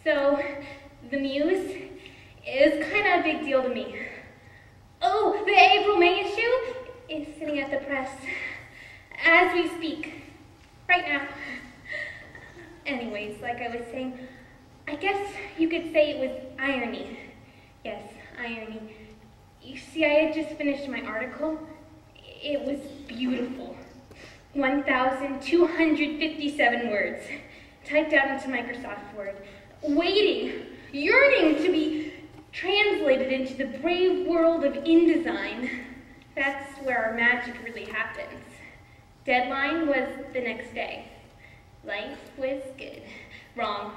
So, the Muse is kind of a big deal to me. Oh, the April-May issue is sitting at the press as we speak, right now. Anyways, like I was saying, I guess you could say it was irony. Yes, irony. You see, I had just finished my article. It was beautiful. 1,257 words, typed out into Microsoft Word, waiting, yearning to be translated into the brave world of InDesign. That's where our magic really happens. Deadline was the next day. Life was good. Wrong.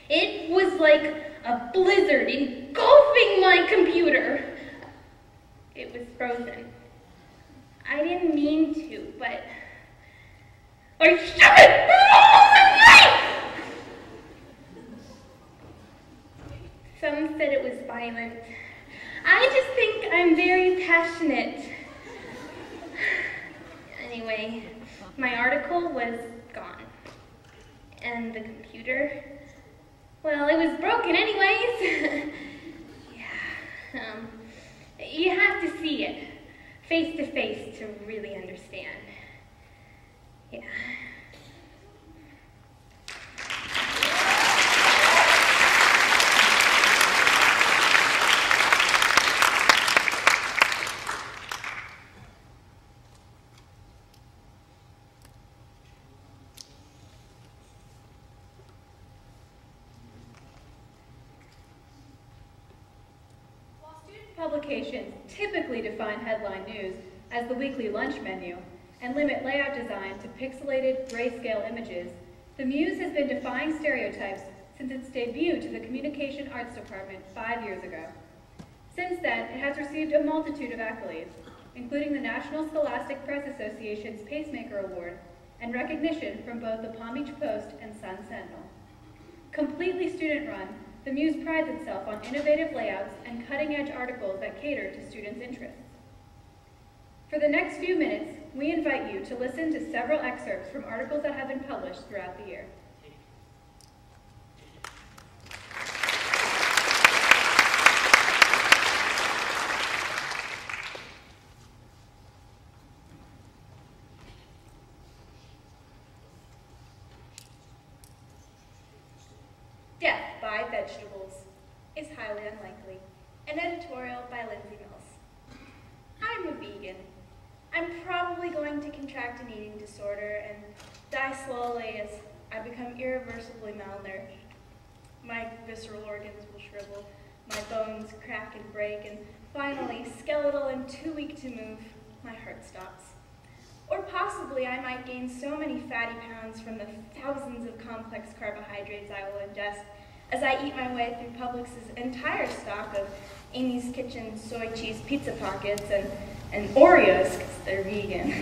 It was like a blizzard engulfing my computer. It was frozen. I didn't mean to, but I shook it! Some said it was violent. I just think I'm very passionate. Anyway, my article was gone. And the computer, well, it was broken anyways. Yeah, you have to see it, face to face, to really understand. Yeah. Publications typically define headline news as the weekly lunch menu and limit layout design to pixelated, grayscale images, the Muse has been defying stereotypes since its debut to the Communication Arts Department 5 years ago. Since then, it has received a multitude of accolades, including the National Scholastic Press Association's Pacemaker Award and recognition from both the Palm Beach Post and Sun Sentinel. Completely student-run, the Muse prides itself on innovative layouts and cutting-edge articles that cater to students' interests. For the next few minutes, we invite you to listen to several excerpts from articles that have been published throughout the year. Death by Vegetables is highly unlikely. An editorial by Lindsay Mills. I'm a vegan. I'm probably going to contract an eating disorder and die slowly as I become irreversibly malnourished. My visceral organs will shrivel, my bones crack and break, and finally, skeletal and too weak to move, my heart stops. Or possibly I might gain so many fatty pounds from the thousands of complex carbohydrates I will ingest as I eat my way through Publix's entire stock of Amy's Kitchen soy cheese pizza pockets and Oreos, because they're vegan.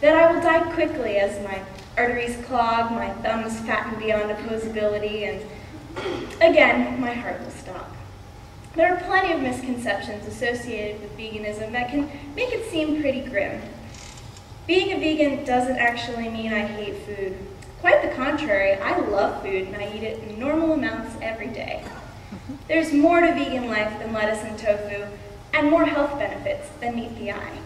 That I will die quickly as my arteries clog, my thumbs fatten beyond opposability, and again, my heart will stop. There are plenty of misconceptions associated with veganism that can make it seem pretty grim. Being a vegan doesn't actually mean I hate food. Quite the contrary, I love food and I eat it in normal amounts every day. There's more to vegan life than lettuce and tofu, and more health benefits than meet the eye.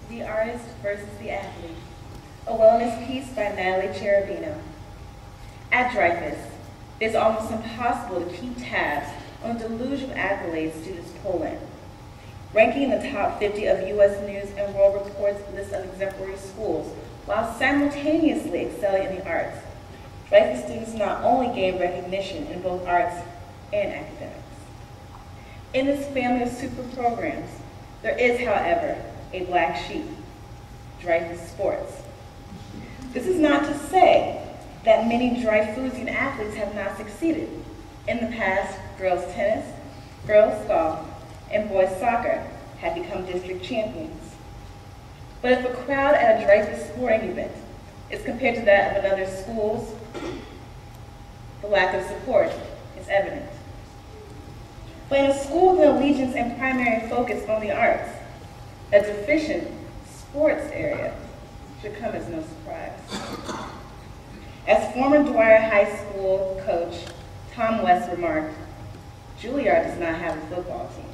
The Artist versus the Athlete, a wellness piece by NATALIE CERABINO. At Dreyfus, it's almost impossible to keep tabs on the deluge of accolades students pull in. Ranking in the top 50 of U.S. News and World Report's list of exemplary schools, while simultaneously excelling in the arts, Dreyfus students not only gain recognition in both arts and academics. In this family of super programs, there is, however, a black sheep, Dreyfus Sports. This is not to say that many Dreyfusian athletes have not succeeded. In the past, girls tennis, girls golf, and boys soccer had become district champions. But if a crowd at a Dreyfus sporting event is compared to that of another school's, the lack of support is evident. But in a school with an allegiance and primary focus on the arts, a deficient sports area should come as no surprise. As former Dwyer High School coach Tom West remarked, Juilliard does not have a football team.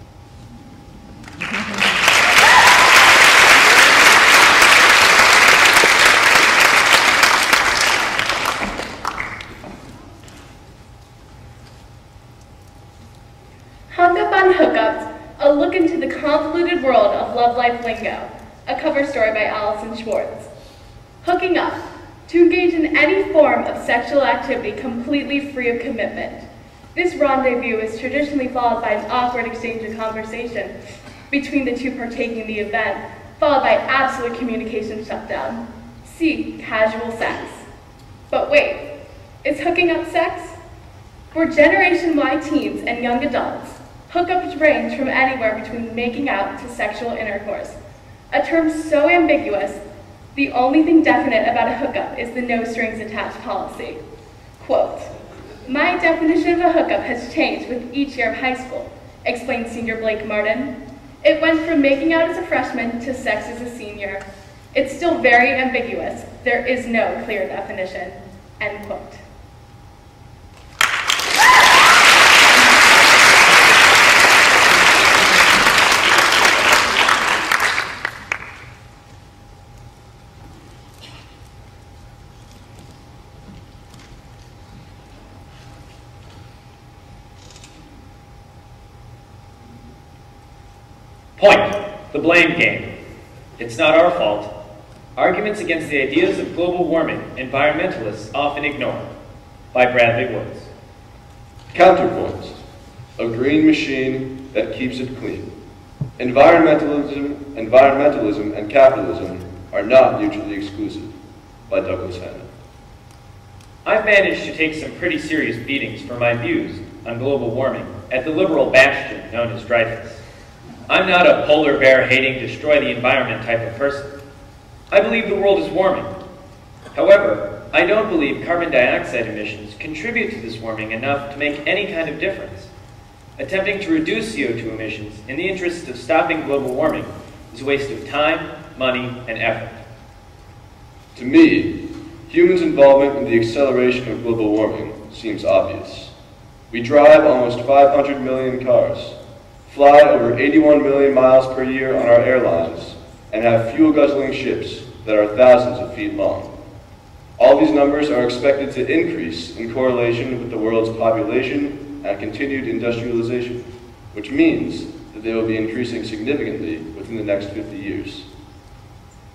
Hung Up on Hookups, a look into the convoluted world of love life lingo, a cover story by Allison Schwartz. Hooking up, to engage in any form of sexual activity completely free of commitment. This rendezvous is traditionally followed by an awkward exchange of conversation between the two partaking in the event, followed by absolute communication shutdown. See casual sex. But wait, is hooking up sex? For Generation Y teens and young adults, hookups range from anywhere between making out to sexual intercourse. A term so ambiguous, the only thing definite about a hookup is the no strings attached policy. Quote, "My definition of a hookup has changed with each year of high school," explained senior Blake Martin. "It went from making out as a freshman to sex as a senior. It's still very ambiguous. There is no clear definition." End quote. Point, the blame game. It's not our fault. Arguments against the ideas of global warming, environmentalists often ignore. By Bradley Woods. Counterpoint, a green machine that keeps it clean. Environmentalism and capitalism are not mutually exclusive. By Douglas Hanna. I've managed to take some pretty serious beatings for my views on global warming at the liberal bastion known as Dreyfus. I'm not a polar bear hating destroy the environment type of person. I believe the world is warming. However, I don't believe carbon dioxide emissions contribute to this warming enough to make any kind of difference. Attempting to reduce CO2 emissions in the interest of stopping global warming is a waste of time, money, and effort. To me, humans' involvement in the acceleration of global warming seems obvious. We drive almost 500 million cars, fly over 81 million miles per year on our airlines, and have fuel-guzzling ships that are thousands of feet long. All these numbers are expected to increase in correlation with the world's population and continued industrialization, which means that they will be increasing significantly within the next 50 years.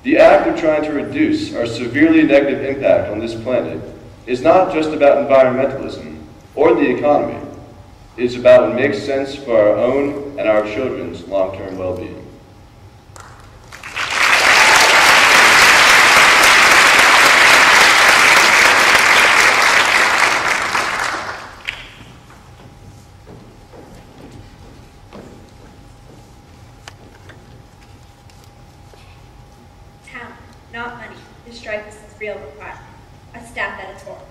The act of trying to reduce our severely negative impact on this planet is not just about environmentalism or the economy. It is about what makes sense for our own and our children's long-term well-being. Talent, not money, is Dreyfus's real requirement. A staff editorial.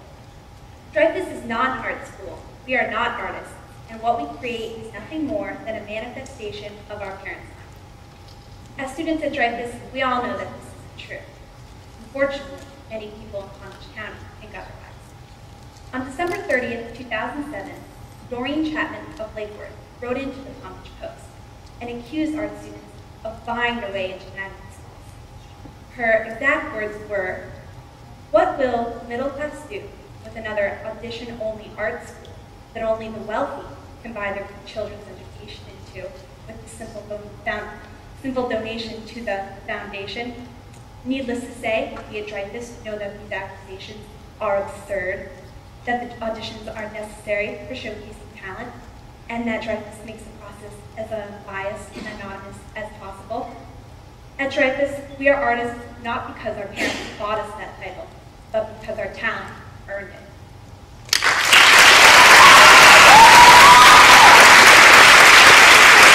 Dreyfus is not an art school. We are not artists, and what we create is nothing more than a manifestation of our parents' life. As students at Dreyfus, we all know that this isn't true. Unfortunately, many people in Palm County think otherwise. On December 30th, 2007, Doreen Chapman of Lake Worth wrote into the Palm Beach Post and accused art students of buying their way into magnet schools. Her exact words were, "What will middle class do with another audition-only art school that only the wealthy can buy their children's education into with a simple donation to the foundation?" Needless to say, we at Dreyfus know that these accusations are absurd, that the auditions are necessary for showcasing talent, and that Dreyfus makes the process as unbiased and anonymous as possible. At Dreyfus, we are artists not because our parents bought us that title, but because our talent earned it.